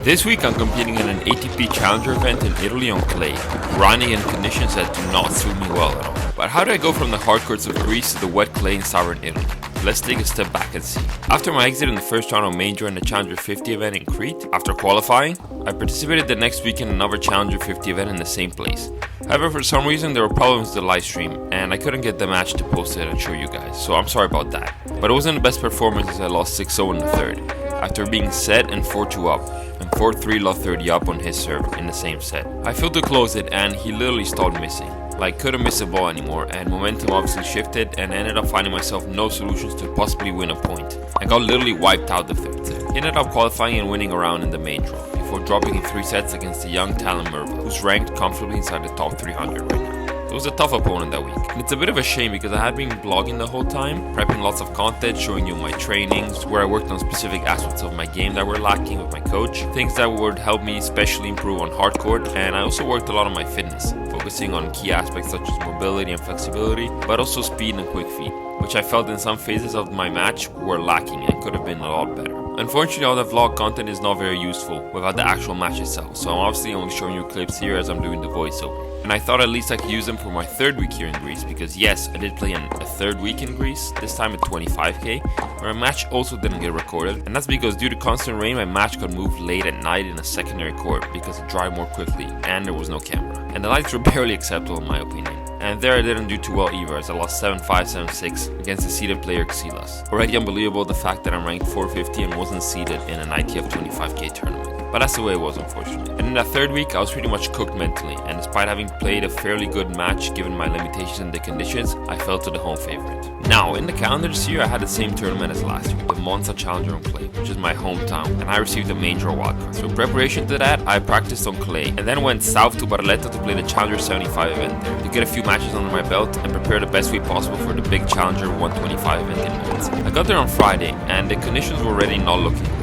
This week I'm competing in an ATP Challenger event in Italy on clay, grinding in conditions that do not suit me well at all. But how do I go from the hard courts of Greece to the wet clay in southern Italy? Let's take a step back and see. After my exit in the first round of Major in the Challenger 50 event in Crete, after qualifying, I participated the next week in another Challenger 50 event in the same place. However, for some reason there were problems with the live stream and I couldn't get the match to post it and show you guys, so I'm sorry about that. But it wasn't the best performance as I lost 6-0 in the third, after being set and 4-2 up, and 4-3 lost 30 up on his serve in the same set. I failed to close it and he literally started missing. Like, couldn't miss a ball anymore, and momentum obviously shifted and I ended up finding myself no solutions to possibly win a point. I got literally wiped out the third set. He ended up qualifying and winning a round in the main draw, before dropping in 3 sets against the young Talon Merva, who's ranked comfortably inside the top 300 right now. It was a tough opponent that week, and it's a bit of a shame because I had been blogging the whole time, prepping lots of content, showing you my trainings, where I worked on specific aspects of my game that were lacking with my coach, things that would help me especially improve on hard court, and I also worked a lot on my fitness, focusing on key aspects such as mobility and flexibility, but also speed and quick feet, which I felt in some phases of my match were lacking and could have been a lot better. Unfortunately, all the vlog content is not very useful without the actual match itself, so I'm obviously only showing you clips here as I'm doing the voiceover. And I thought at least I could use them for my third week here in Greece, because yes, I did play in a third week in Greece, this time at 25k, where my match also didn't get recorded, and that's because due to constant rain my match got moved late at night in a secondary court because it dried more quickly and there was no camera. And the lights were barely acceptable in my opinion. And there I didn't do too well either, as I lost 7-5, 7-6 against the seeded player Xilas. Already unbelievable the fact that I'm ranked 450 and wasn't seeded in an ITF 25k tournament. But that's the way it was, unfortunately. And in that third week, I was pretty much cooked mentally, and despite having played a fairly good match given my limitations and the conditions, I fell to the home favorite. Now, in the calendar this year, I had the same tournament as last year, the Monza Challenger on clay, which is my hometown, and I received the main draw wildcard. So in preparation to that, I practiced on clay, and then went south to Barletta to play the Challenger 75 event there, to get a few matches under my belt and prepare the best way possible for the big Challenger 125 event in Monza. I got there on Friday, and the conditions were already not looking good.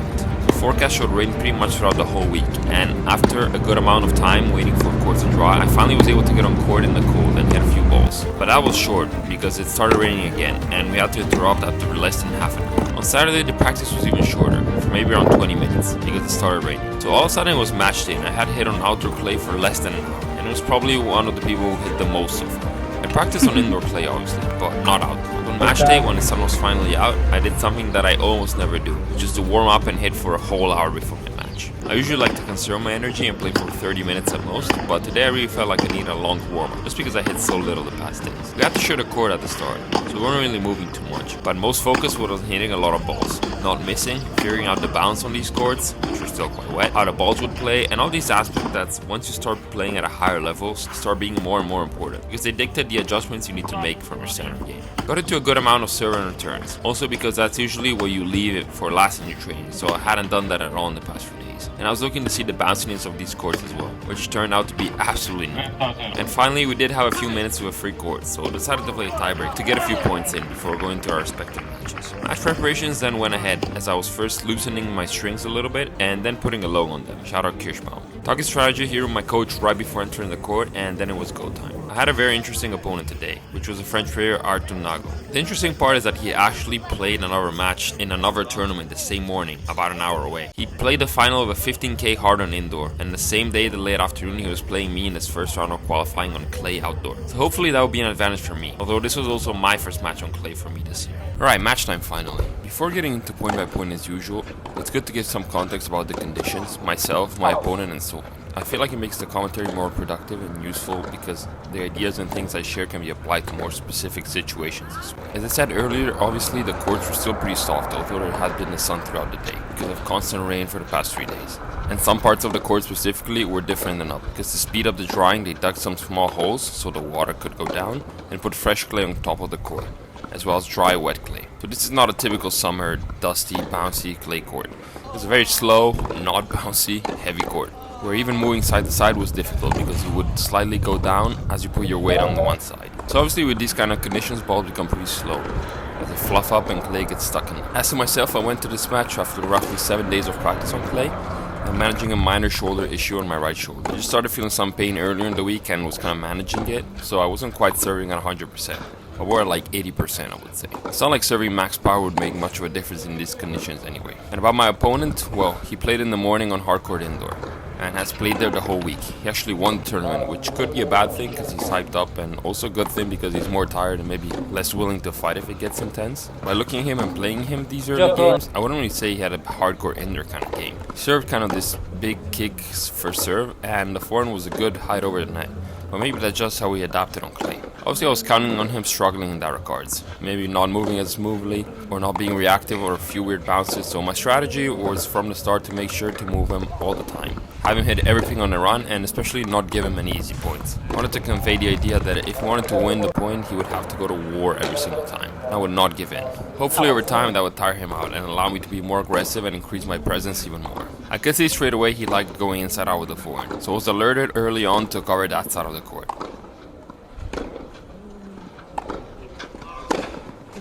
The forecast showed rain pretty much throughout the whole week, and after a good amount of time waiting for courts to dry, I finally was able to get on court in the cold and hit a few balls. But that was short because it started raining again, and we had to interrupt after less than half an hour. On Saturday, the practice was even shorter, for maybe around 20 minutes, because it started raining. So all of a sudden it was match day, and I had hit on outdoor clay for less than an hour, and it was probably one of the people who hit the most so far. I practiced on indoor clay obviously, but not outdoor. On match day, when the sun was finally out, I did something that I almost never do, which is to warm up and hit for a whole hour before my match. I usually like to conserve my energy and play for 30 minutes at most, but today I really felt like I needed a long warm up, just because I hit so little the past days. We had to share the court at the start, so we weren't really moving too much, but most focus was on hitting a lot of balls, not missing, figuring out the bounce on these courts, which were still quite wet, how the balls would play, and all these aspects that once you start playing at a higher level, start being more and more important, because they dictate the adjustments you need to make from your center game. Got into a good amount of serve and returns, also because that's usually where you leave it for last in your training, so I hadn't done that at all in the past few days. And I was looking to see the bounciness of these courts as well, which turned out to be absolutely new. And finally, we did have a few minutes with a free court, so I decided to play a tiebreak to get a few points in before going to our respective matches. Match preparations then went ahead, as I was first loosening my strings a little bit and then putting a low on them. Shout out Kirschbaum. Talking strategy here with my coach right before entering the court, and then it was go time. I had a very interesting opponent today, which was a French player, Artur Nago. The interesting part is that he actually played another match in another tournament the same morning, about an hour away. He played the final of a 15k hard on indoor, and the same day, the late afternoon, he was playing me in his first round of qualifying on clay outdoor. So hopefully that will be an advantage for me, although this was also my first match on clay for me this year. Alright, match time finally. Before getting into point by point as usual, it's good to give some context about the conditions, myself, my opponent, and so on. I feel like it makes the commentary more productive and useful because the ideas and things I share can be applied to more specific situations this way. As I said earlier, obviously the courts were still pretty soft, although there had been the sun throughout the day because of constant rain for the past 3 days. And some parts of the court specifically were different than others, because to speed up the drying they dug some small holes so the water could go down and put fresh clay on top of the court, as well as dry wet clay. So this is not a typical summer, dusty, bouncy clay court. It's a very slow, not bouncy, heavy court, where even moving side to side was difficult because you would slightly go down as you put your weight on the one side. So obviously with these kind of conditions, balls become pretty slow, as they fluff up and clay gets stuck in it. As to myself, I went to this match after roughly 7 days of practice on clay, and managing a minor shoulder issue on my right shoulder. I just started feeling some pain earlier in the week and was kind of managing it, so I wasn't quite serving at 100%. but we're at like 80%, I would say. It's not like serving max power would make much of a difference in these conditions anyway. And about my opponent, well, he played in the morning on hardcourt indoor and has played there the whole week. He actually won the tournament, which could be a bad thing because he's hyped up, and also a good thing because he's more tired and maybe less willing to fight if it gets intense. By looking at him and playing him these early games, I wouldn't really say he had a hardcore indoor kind of game. He served kind of this big kicks for serve, and the forehand was a good height over the net. But maybe that's just how he adapted on clay. Obviously I was counting on him struggling in that regards. Maybe not moving as smoothly, or not being reactive, or a few weird bounces. So my strategy was from the start to make sure to move him all the time. Have him hit everything on the run, and especially not give him any easy points. I wanted to convey the idea that if he wanted to win the point, he would have to go to war every single time. I would not give in. Hopefully over time that would tire him out and allow me to be more aggressive and increase my presence even more. I could see straight away he liked going inside out with the forehand, so I was alerted early on to cover that side of the court.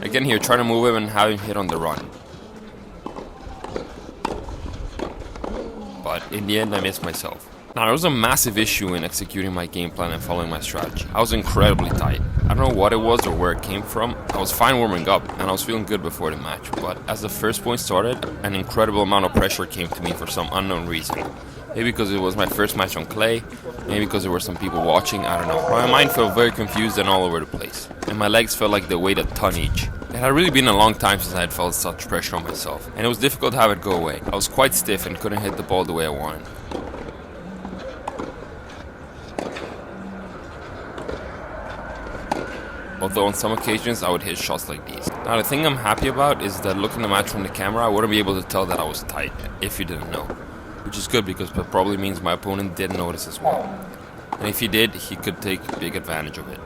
Again here, trying to move him and have him hit on the run. But in the end I missed myself. Now there was a massive issue in executing my game plan and following my strategy. I was incredibly tight. I don't know what it was or where it came from. I was fine warming up and I was feeling good before the match, but as the first point started, an incredible amount of pressure came to me for some unknown reason. Maybe because it was my first match on clay, maybe because there were some people watching, I don't know. My mind felt very confused and all over the place, and my legs felt like they weighed a ton each. It had really been a long time since I had felt such pressure on myself, and it was difficult to have it go away. I was quite stiff and couldn't hit the ball the way I wanted. Although on some occasions I would hit shots like these. Now the thing I'm happy about is that looking at the match from the camera, I wouldn't be able to tell that I was tight, if you didn't know. Which is good because that probably means my opponent didn't notice as well. And if he did, he could take big advantage of it.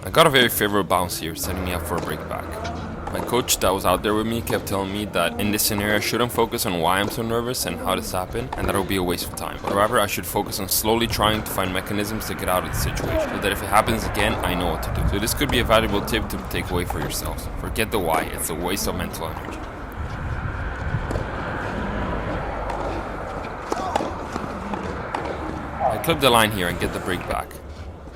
I got a very favorable bounce here, setting me up for a breakback. My coach that was out there with me kept telling me that in this scenario I shouldn't focus on why I'm so nervous and how this happened, and that it would be a waste of time. But rather I should focus on slowly trying to find mechanisms to get out of the situation, so that if it happens again, I know what to do. So this could be a valuable tip to take away for yourselves. Forget the why, it's a waste of mental energy. I clip the line here and get the break back.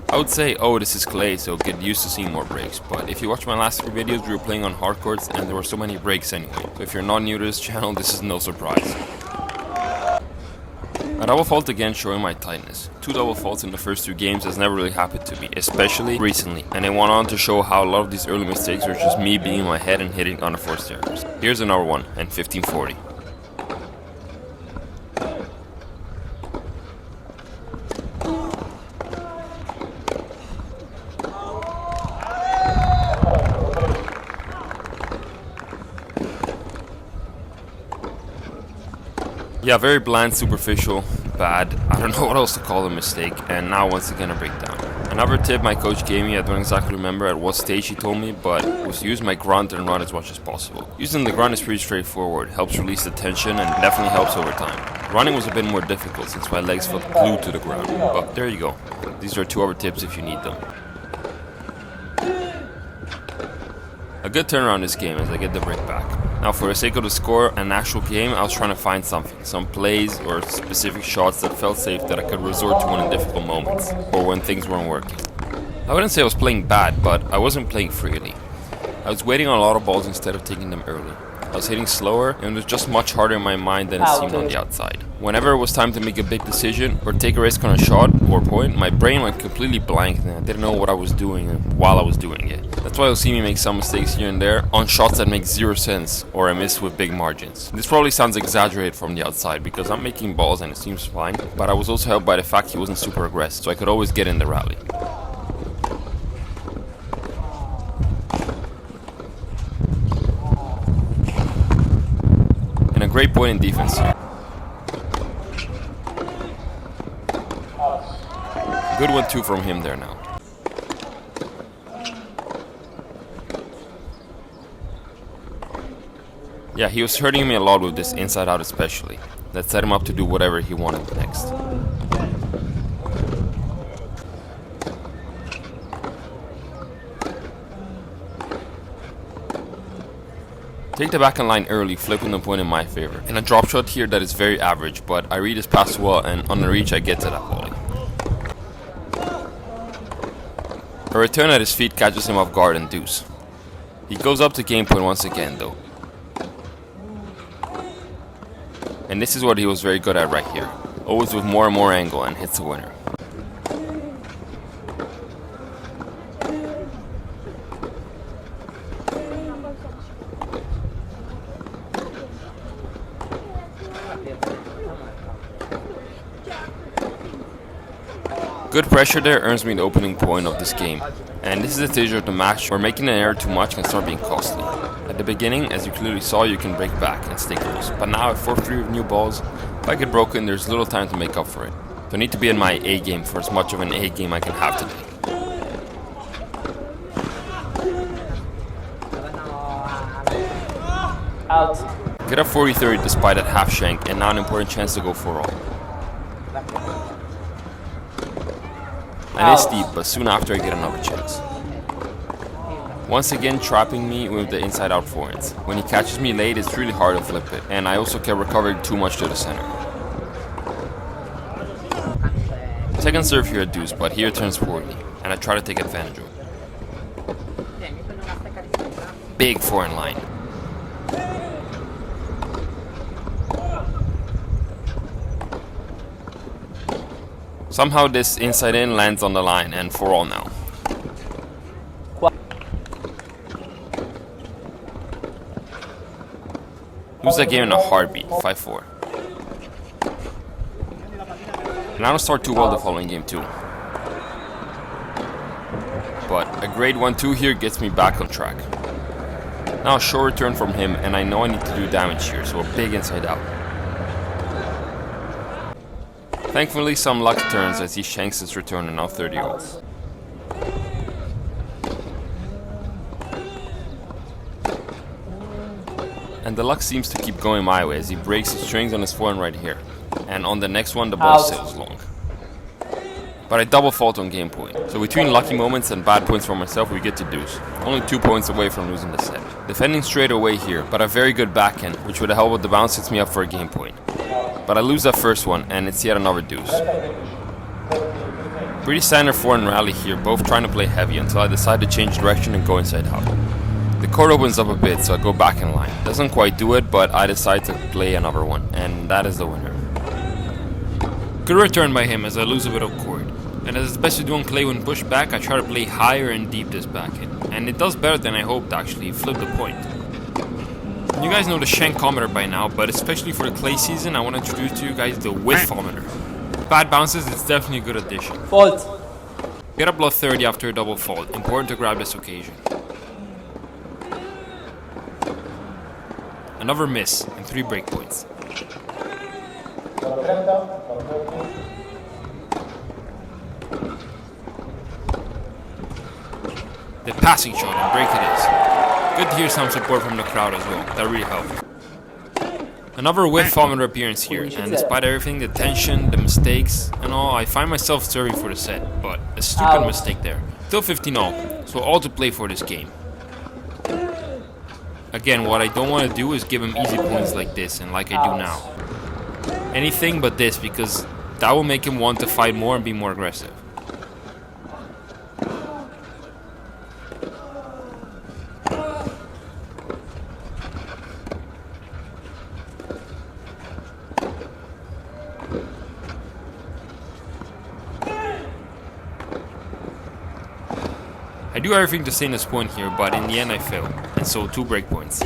I would say, oh, this is clay, so get used to seeing more breaks, but if you watch my last 3 videos, we were playing on hard courts and there were so many breaks anyway, so if you're not new to this channel, this is no surprise. A double fault again, showing my tightness. 2 double faults in the first 2 games has never really happened to me, especially recently, and it went on to show how a lot of these early mistakes were just me being in my head and hitting unforced errors. Here's another one, and 1540. Yeah, very bland, superficial, bad. I don't know what else to call a mistake, and now once again a breakdown. Another tip my coach gave me, I don't exactly remember at what stage he told me, but was to use my grunt and run as much as possible. Using the grunt is pretty straightforward, helps release the tension and definitely helps over time. Running was a bit more difficult since my legs felt glued to the ground, but there you go. These are 2 other tips if you need them. A good turnaround this game as I get the break back. Now for the sake of the score and actual game, I was trying to find something, some plays or specific shots that felt safe that I could resort to in difficult moments, or when things weren't working. I wouldn't say I was playing bad, but I wasn't playing freely. I was waiting on a lot of balls instead of taking them early. I was hitting slower, and it was just much harder in my mind than it seemed on the outside. Whenever it was time to make a big decision or take a risk on a shot or point, my brain went completely blank and I didn't know what I was doing while I was doing it. That's why you'll see me make some mistakes here and there on shots that make 0 sense or I miss with big margins. This probably sounds exaggerated from the outside because I'm making balls and it seems fine, but I was also helped by the fact he wasn't super aggressive, so I could always get in the rally. And a great point in defense here. Good 1-2 from him there now. Yeah, he was hurting me a lot with this inside out especially. That set him up to do whatever he wanted next. Take the backhand line early, flipping the point in my favor. In a drop shot here that is very average, but I read his pass well and on the reach I get to that volley. A return at his feet catches him off guard and deuce. He goes up to game point once again though. And this is what he was very good at right here. Always with more and more angle and hits the winner. Good pressure there earns me the opening point of this game. And this is the stage of the match where making an error too much can start being costly. At the beginning, as you clearly saw, you can break back and stay close. But now at 4-3 with new balls, if I get broken, there's little time to make up for it. So I need to be in my A game for as much of an A game I can have today. Out. Get up 40-30 despite that half shank, and now an important chance to go for all. And it's deep, but soon after I get another chance. Once again trapping me with the inside out forehands. When he catches me late, it's really hard to flip it, and I also kept recovering too much to the center. Second serve here at deuce, but he returns poorly, and I try to take advantage of it. Big forehand line. Somehow this inside in lands on the line, and for all now. Lose that game in a heartbeat, 5-4. And I don't start too well the following game too. But a great 1-2 here gets me back on track. Now a short return from him, and I know I need to do damage here, so a big inside out. Thankfully some luck turns as he shanks his return and now 30 volts. And the luck seems to keep going my way as he breaks the strings on his forehand right here. And on the next one the ball sails long. But I double fault on game point. So between lucky moments and bad points for myself we get to deuce. Only 2 points away from losing the set. Defending straight away here, but a very good backhand, which with the help of the bounce sets me up for a game point. But I lose that first one, and it's yet another deuce. Pretty standard forehand rally here, both trying to play heavy until I decide to change direction and go inside out. The court opens up a bit, so I go back in line. Doesn't quite do it, but I decide to play another one, and that is the winner. Good return by him as I lose a bit of court. And as it's best to do on clay when pushed back, I try to play higher and deep this backhand. And it does better than I hoped actually, flip the point. You guys know the shankometer by now, but especially for the clay season, I want to introduce to you guys the widthometer. Bad bounces, it's definitely a good addition. Fault. Get up below 30 after a double fault, important to grab this occasion. Another miss, and 3 break points. The passing shot, and break it is. Good to hear some support from the crowd as well, that really helped. Another widthometer appearance here, and despite everything, the tension, the mistakes, and all, I find myself serving for the set, but a stupid mistake there. Still 15-all, so all to play for this game. Again, what I don't want to do is give him easy points like this, and like I do now. Anything but this, because that will make him want to fight more and be more aggressive. I do everything to stay in this point here, but in the end I fail, and so 2 break points.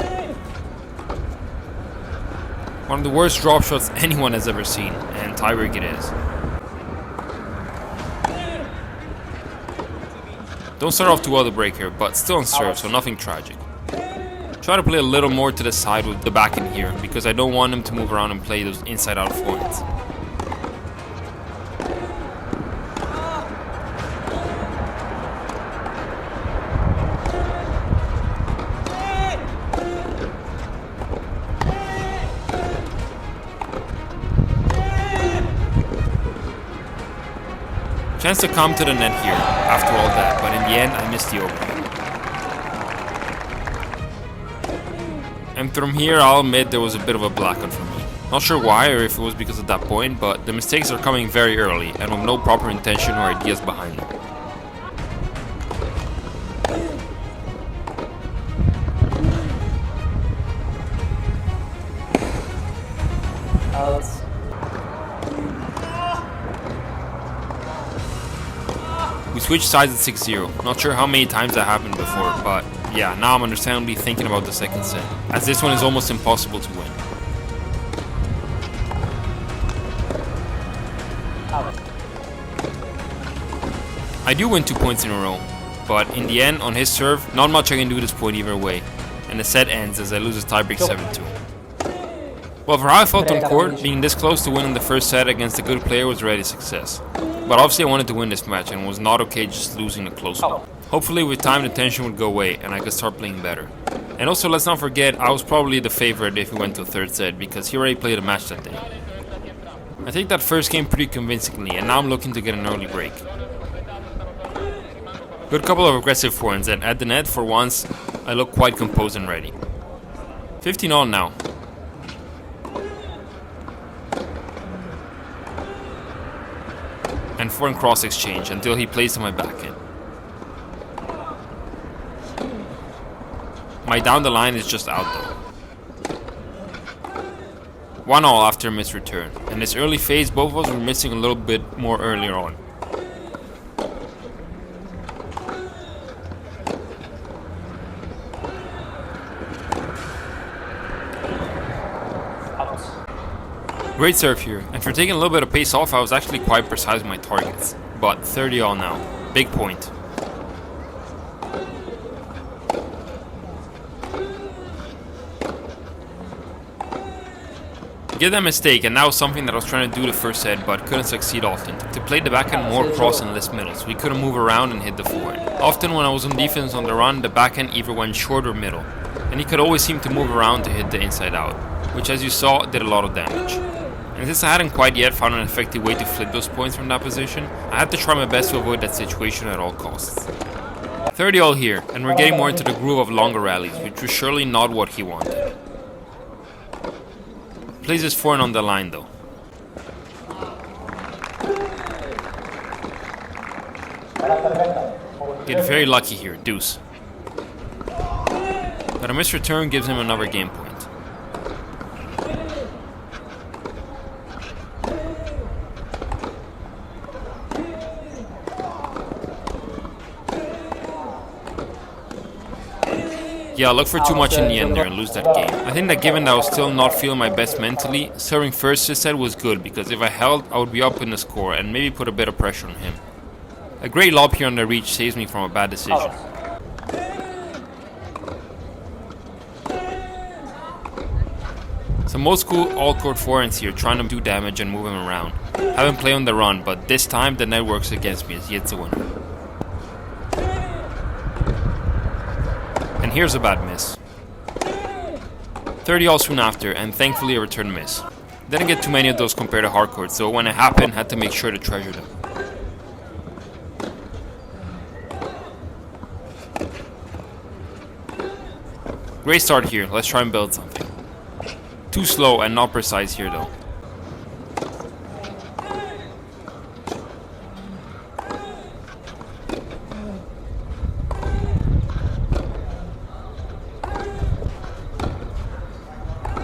One of the worst drop shots anyone has ever seen, and tiebreak it is. Don't start off too well to break here, but still on serve, so nothing tragic. Try to play a little more to the side with the backhand here, because I don't want him to move around and play those inside out forehands. Chance to come to the net here, after all that, but in the end I missed the opening. And from here I'll admit there was a bit of a blackout for me. Not sure why or if it was because of that point, but the mistakes are coming very early and with no proper intention or ideas behind them. We switched sides at 6-0. Not sure how many times that happened before, but yeah, now I'm understandably thinking about the second set, as this one is almost impossible to win. I do win 2 points in a row, but in the end, on his serve, not much I can do this point either way, and the set ends as I lose a tiebreak 7-2. Well, for how I felt on court, being this close to winning the first set against a good player was already a success. But obviously I wanted to win this match and was not okay just losing a close one. Hopefully with time the tension would go away and I could start playing better. And also let's not forget, I was probably the favorite if we went to a third set because he already played a match that day. I think that first game pretty convincingly and now I'm looking to get an early break. Good couple of aggressive forehands and at the net for once I look quite composed and ready. 15-all now. And forehand cross exchange until he plays to my backhand. My down the line is just out though. 1-all after a missed return. In this early phase both of us were missing a little bit more earlier on. Great serve here, and for taking a little bit of pace off I was actually quite precise with my targets. But 30-all now. Big point. Get that mistake, and that was something that I was trying to do the first set but couldn't succeed often. To play the backhand more cross and less middle, so we couldn't move around and hit the forehand. Often when I was on defense on the run, the backhand either went short or middle, and he could always seem to move around to hit the inside out, which as you saw did a lot of damage. And since I hadn't quite yet found an effective way to flip those points from that position, I had to try my best to avoid that situation at all costs. 30-all here, and we're getting more into the groove of longer rallies, which was surely not what he wanted. Plays his forehand on the line though. Get very lucky here, deuce. But a missed return gives him another game point. Yeah, I looked for too much in the end there and lose that game. I think that given that I was still not feeling my best mentally, serving first this set was good because if I held, I would be up in the score and maybe put a bit of pressure on him. A great lob here on the reach saves me from a bad decision. Some old school all-court forehands here trying to do damage and move him around. Have him play on the run, but this time the net works against me as he hits a winner. And here's a bad miss. 30-all soon after, and thankfully a return miss. Didn't get too many of those compared to hardcourt, so when it happened, had to make sure to treasure them. Great start here, let's try and build something. Too slow and not precise here though.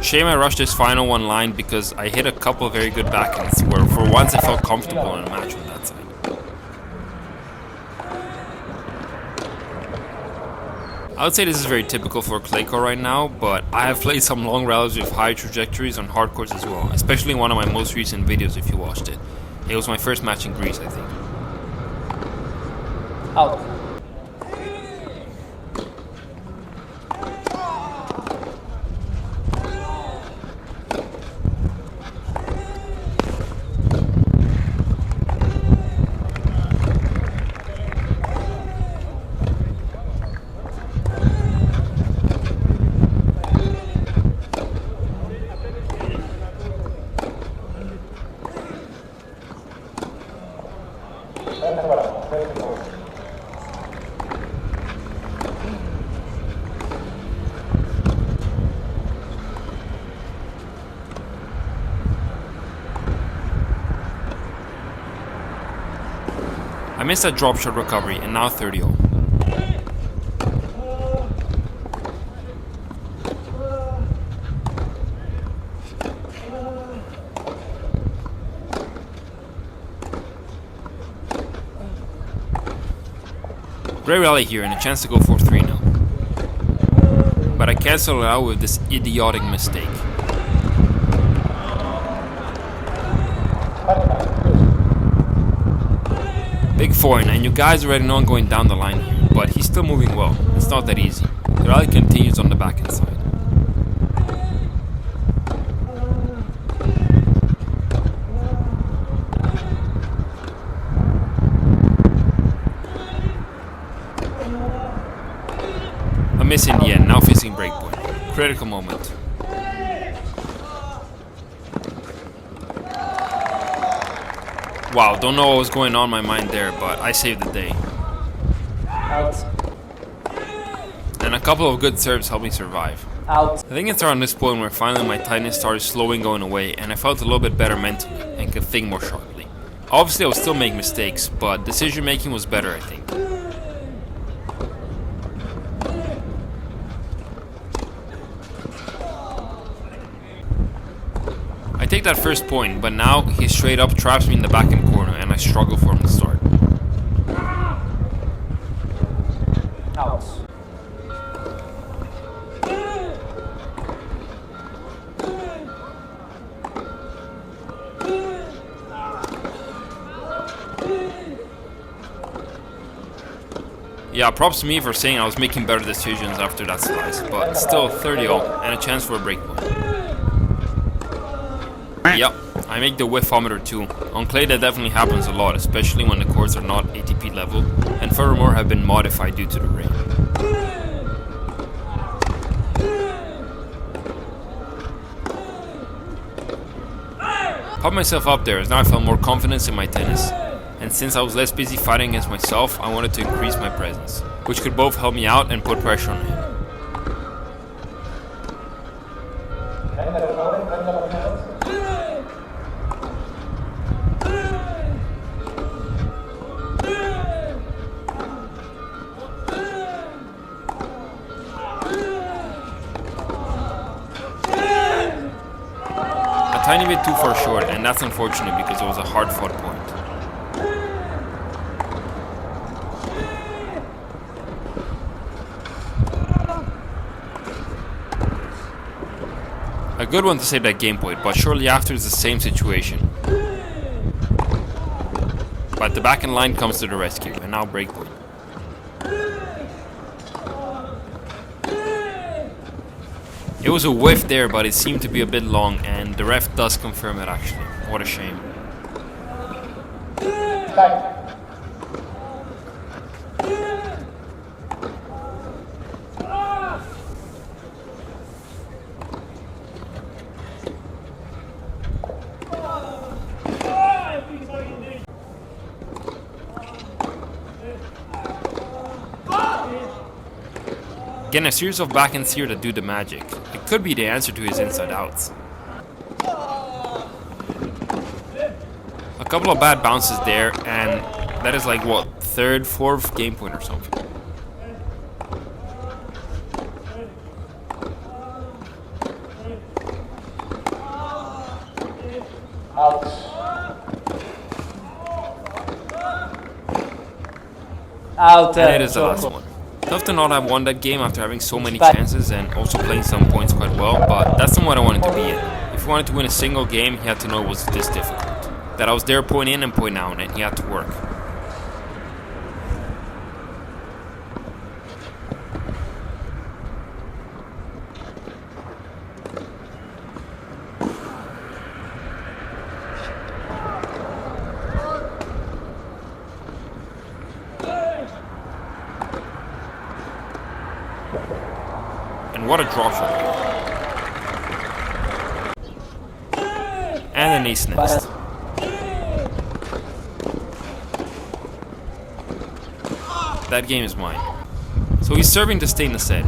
Shame I rushed this final one line because I hit a couple of very good backhands where for once I felt comfortable in a match on that side. I would say this is very typical for clay court right now, but I have played some long rallies with high trajectories on hard courts as well, especially in one of my most recent videos if you watched it. It was my first match in Greece, I think. Out. I missed that drop shot recovery and now 30-all. Great rally here and a chance to go for 3 now. But I cancel it out with this idiotic mistake. Big foreign, and you guys already know I'm going down the line here, but he's still moving well. It's not that easy. The rally continues on the backhand side. A miss in the end, now facing breakpoint. Critical moment. Wow, don't know what was going on in my mind there, but I saved the day. Out. And a couple of good serves helped me survive. Out. I think it's around this point where finally my tightness started slowly going away and I felt a little bit better mentally and could think more sharply. Obviously I would still make mistakes, but decision making was better, I think. I take that first point, but now he straight up traps me in the backhand corner and I struggle from the start. Out. Yeah, props to me for saying I was making better decisions after that slice, but still 30-0 and a chance for a breakpoint. Yep, I make the whiffometer too. On clay that definitely happens a lot, especially when the courts are not ATP level, and furthermore have been modified due to the rain. Popped myself up there as now I felt more confidence in my tennis. And since I was less busy fighting against myself, I wanted to increase my presence, which could both help me out and put pressure on him. A tiny bit too far short, and that's unfortunate because it was a hard-fought point. A good one to save that game point, but shortly after it's the same situation. But the backhand line comes to the rescue, and now breakpoint. It was a whiff there, but it seemed to be a bit long, and the ref does confirm it actually. What a shame. Again, a series of backhands here that do the magic. It could be the answer to his inside outs. A couple of bad bounces there, and that is like what, third, fourth game point or something. Out. Out. And it is the last one. Tough to not have won that game after having so many chances and also playing some points quite well, but that's not what I wanted to be in. If he wanted to win a single game, he had to know it was this difficult. That I was there point in and point out, and he had to work. And what a drop shot here. And an ace next. That game is mine. So he's serving to stay in the set.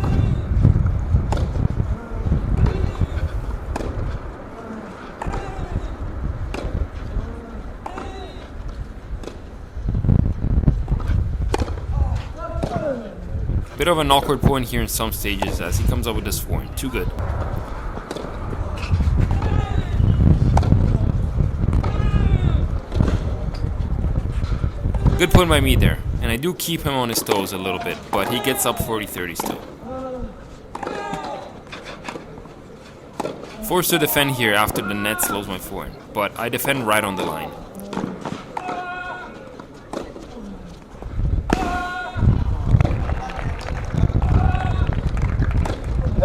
Bit of an awkward point here in some stages as he comes up with this forehand. Too good. Good point by me there. And I do keep him on his toes a little bit, but he gets up 40-30 still. Forced to defend here after the net slows my forehand, but I defend right on the line.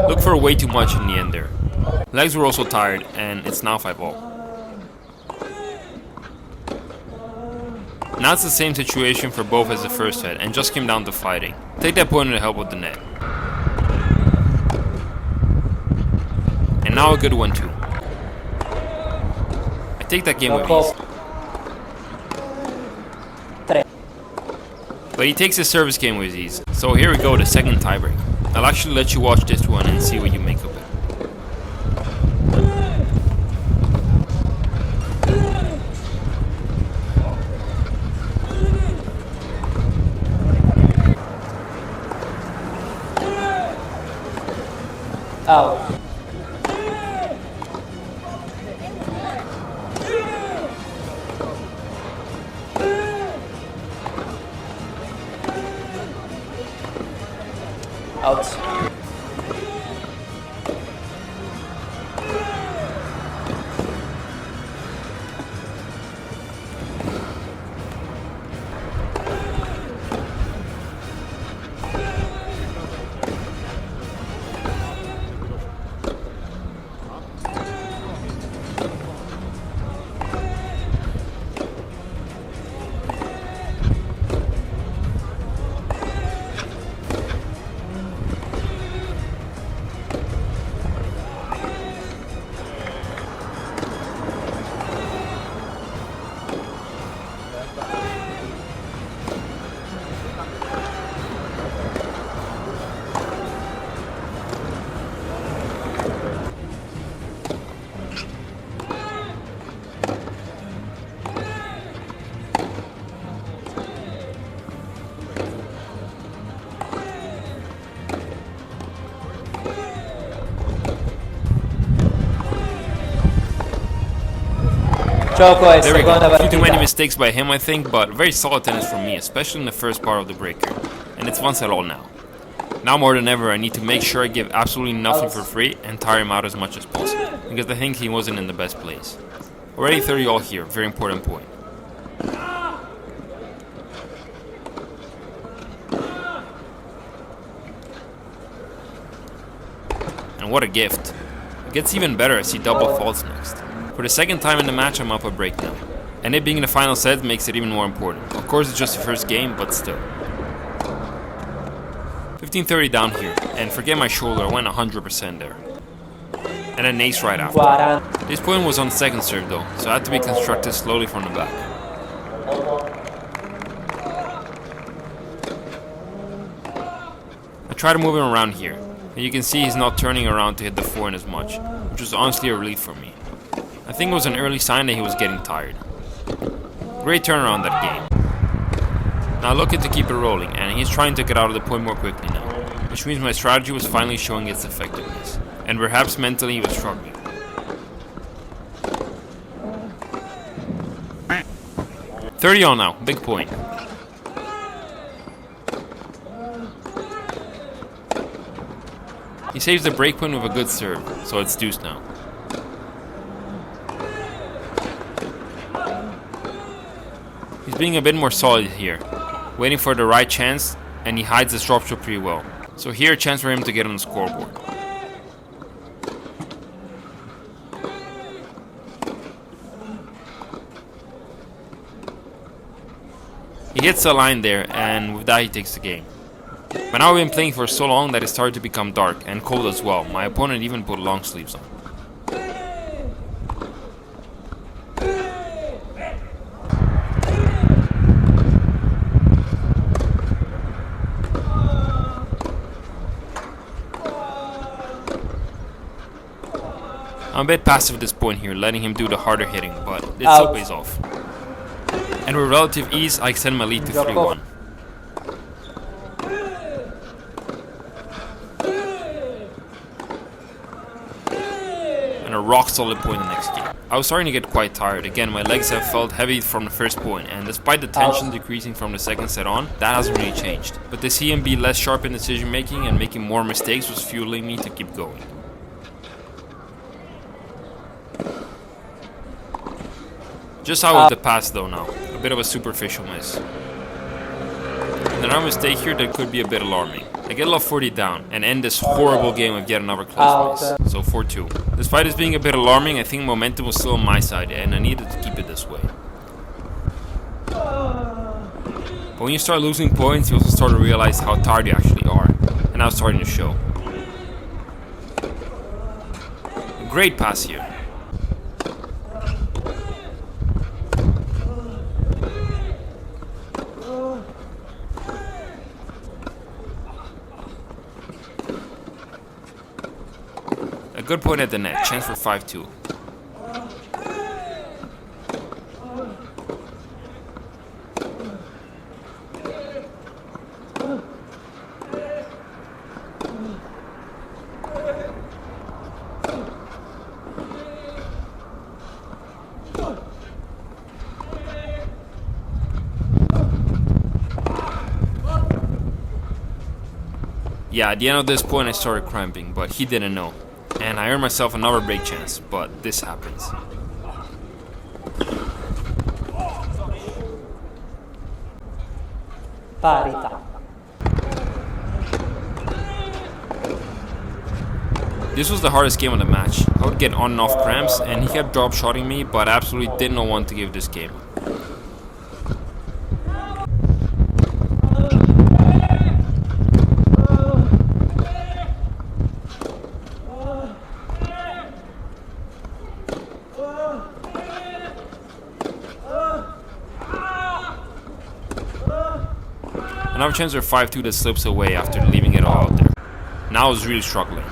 Look for way too much in the end there. Legs were also tired, and it's now 5-all. Now it's the same situation for both as the first set, and just came down to fighting. Take that point to help with the net. And now a good one too. I take that game with ease. But he takes his service game with ease. So here we go, the second tiebreak. I'll actually let you watch this one and see what you make of it. Out. Out. There we go. A few too many mistakes by him, I think, but very solid tennis from me, especially in the first part of the breaker. And it's 1-all now. Now more than ever, I need to make sure I give absolutely nothing for free and tire him out as much as possible, because I think he wasn't in the best place. Already 30-all here, very important point. And what a gift. It gets even better as he double faults next. For the second time in the match, I'm up a break now. And it being the final set makes it even more important. Of course, it's just the first game, but still. 15-30 down here, and forget my shoulder, I went 100% there. And an ace right after. This point was on second serve though, so I had to be constructed slowly from the back. I try to move him around here, and you can see he's not turning around to hit the forehand as much, which was honestly a relief for me. I think it was an early sign that he was getting tired. Great turnaround that game. Now looking to keep it rolling, and he's trying to get out of the point more quickly now, which means my strategy was finally showing its effectiveness, and perhaps mentally he was struggling. "30 all now, big point." He saves the break point with a good serve, so it's deuce now. He's being a bit more solid here, waiting for the right chance, and he hides his drop shot pretty well. So here a chance for him to get on the scoreboard. He hits the line there, and with that he takes the game. But now we've been playing for so long that it started to become dark and cold as well. My opponent even put long sleeves on. I'm a bit passive at this point here, letting him do the harder hitting, but it still pays off. And with relative ease, I extend my lead to 3-1. And a rock solid point in the next game. I was starting to get quite tired. Again, my legs have felt heavy from the first point, and despite the tension decreasing from the second set on, that hasn't really changed. But to see him be less sharp in decision making and making more mistakes was fueling me to keep going. Just out with the pass though now, a bit of a superficial miss. And another mistake here that could be a bit alarming. I get love 40 down and end this horrible game with yet another close miss. So 4-2. Despite this being a bit alarming, I think momentum was still on my side and I needed to keep it this way. But when you start losing points, you also start to realize how tired you actually are. And now it's starting to show. A great pass here. A good point at the net, chance for 5-2. Yeah, at the end of this point I started cramping, but he didn't know. And I earned myself another break chance, but this happens. Parità. This was the hardest game of the match. I would get on and off cramps, and he kept drop shotting me, but I absolutely did not want to give this game. Another chance for 5-2 that slips away after leaving it all out there. Now I was really struggling.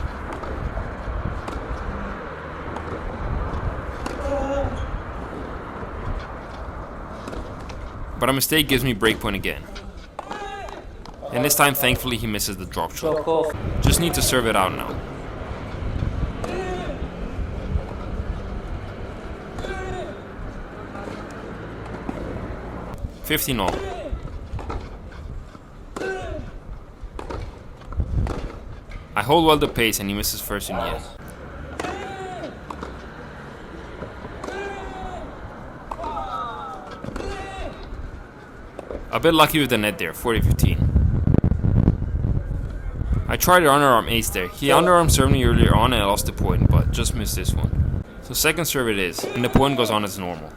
But a mistake gives me breakpoint again. And this time thankfully he misses the drop shot. Just need to serve it out now. $15-all. I hold well the pace and he misses first in the end. A bit lucky with the net there, 40-15. I tried the underarm ace there. He underarm served me earlier on and I lost the point, but just missed this one. So second serve it is, and the point goes on as normal.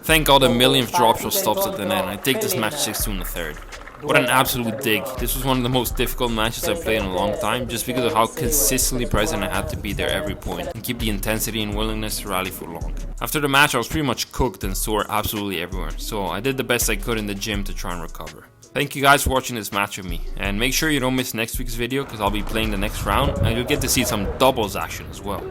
Thank God the millionth drop shot stops at the net and I take this match 6-2 in the third. What an absolute dig. This was one of the most difficult matches I've played in a long time, just because of how consistently present I had to be there every point and keep the intensity and willingness to rally for long. After the match I was pretty much cooked and sore absolutely everywhere, so I did the best I could in the gym to try and recover. Thank you guys for watching this match with me, and make sure you don't miss next week's video because I'll be playing the next round and you'll get to see some doubles action as well.